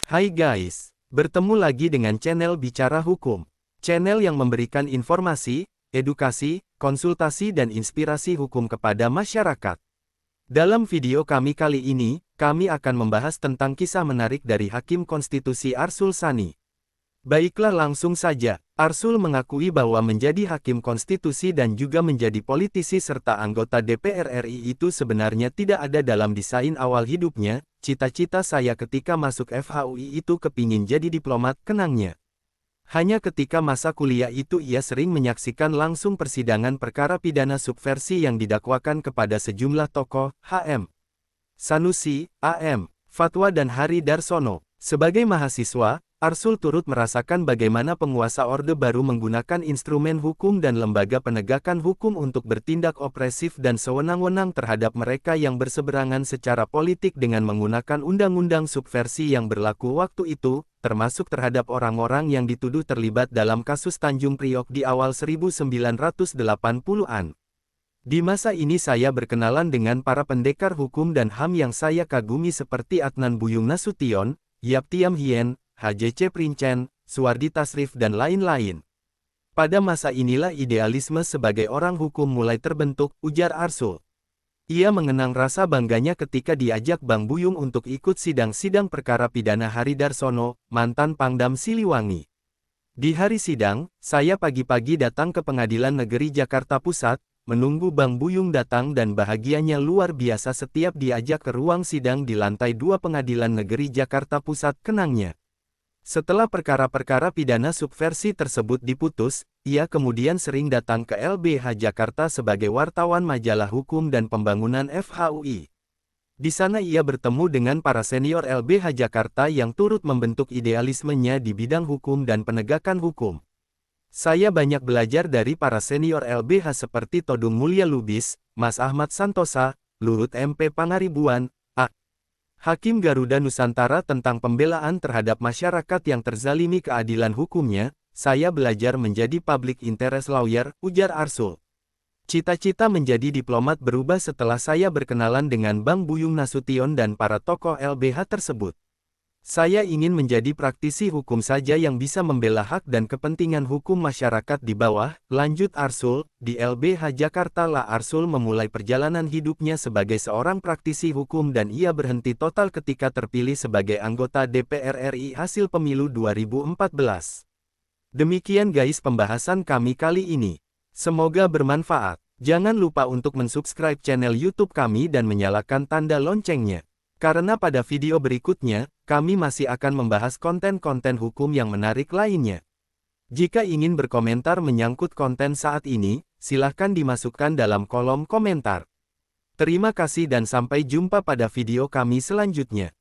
Hai guys, bertemu lagi dengan channel Bicara Hukum. Channel yang memberikan informasi, edukasi, konsultasi dan inspirasi hukum kepada masyarakat. Dalam video kami kali ini, kami akan membahas tentang kisah menarik dari Hakim Konstitusi Arsul Sani. Baiklah langsung saja, Arsul mengakui bahwa menjadi Hakim Konstitusi dan juga menjadi politisi serta anggota DPR RI itu sebenarnya tidak ada dalam desain awal hidupnya. Cita-cita saya ketika masuk FHUI itu kepingin jadi diplomat, kenangnya. Hanya ketika masa kuliah itu ia sering menyaksikan langsung persidangan perkara pidana subversi yang didakwakan kepada sejumlah tokoh, HM Sanusi, AM Fatwa dan Hari Darsono. Sebagai mahasiswa, Arsul turut merasakan bagaimana penguasa Orde Baru menggunakan instrumen hukum dan lembaga penegakan hukum untuk bertindak opresif dan sewenang-wenang terhadap mereka yang berseberangan secara politik dengan menggunakan undang-undang subversi yang berlaku waktu itu, termasuk terhadap orang-orang yang dituduh terlibat dalam kasus Tanjung Priok di awal 1980-an. Di masa ini saya berkenalan dengan para pendekar hukum dan HAM yang saya kagumi seperti Adnan Buyung Nasution, Yap Thiam Hien, HJC Princen, Suwardi Tasrif dan lain-lain. Pada masa inilah idealisme sebagai orang hukum mulai terbentuk, ujar Arsul. Ia mengenang rasa bangganya ketika diajak Bang Buyung untuk ikut sidang-sidang perkara pidana Hari Darsono, mantan Pangdam Siliwangi. Di hari sidang, saya pagi-pagi datang ke Pengadilan Negeri Jakarta Pusat, menunggu Bang Buyung datang dan bahagianya luar biasa setiap diajak ke ruang sidang di lantai 2 Pengadilan Negeri Jakarta Pusat, kenangnya. Setelah perkara-perkara pidana subversi tersebut diputus, ia kemudian sering datang ke LBH Jakarta sebagai wartawan majalah hukum dan pembangunan FHUI. Di sana ia bertemu dengan para senior LBH Jakarta yang turut membentuk idealismenya di bidang hukum dan penegakan hukum. Saya banyak belajar dari para senior LBH seperti Todung Mulya Lubis, Mas Ahmad Santosa, Luhut MP Pangaribuan, Hakim Garuda Nusantara tentang pembelaan terhadap masyarakat yang terzalimi keadilan hukumnya. Saya belajar menjadi public interest lawyer, ujar Arsul. Cita-cita menjadi diplomat berubah setelah saya berkenalan dengan Bang Buyung Nasution dan para tokoh LBH tersebut. Saya ingin menjadi praktisi hukum saja yang bisa membela hak dan kepentingan hukum masyarakat di bawah, lanjut Arsul. Di LBH Jakarta lah Arsul memulai perjalanan hidupnya sebagai seorang praktisi hukum dan ia berhenti total ketika terpilih sebagai anggota DPR RI hasil pemilu 2014. Demikian guys pembahasan kami kali ini. Semoga bermanfaat. Jangan lupa untuk mensubscribe channel YouTube kami dan menyalakan tanda loncengnya. Karena pada video berikutnya, kami masih akan membahas konten-konten hukum yang menarik lainnya. Jika ingin berkomentar menyangkut konten saat ini, silahkan dimasukkan dalam kolom komentar. Terima kasih dan sampai jumpa pada video kami selanjutnya.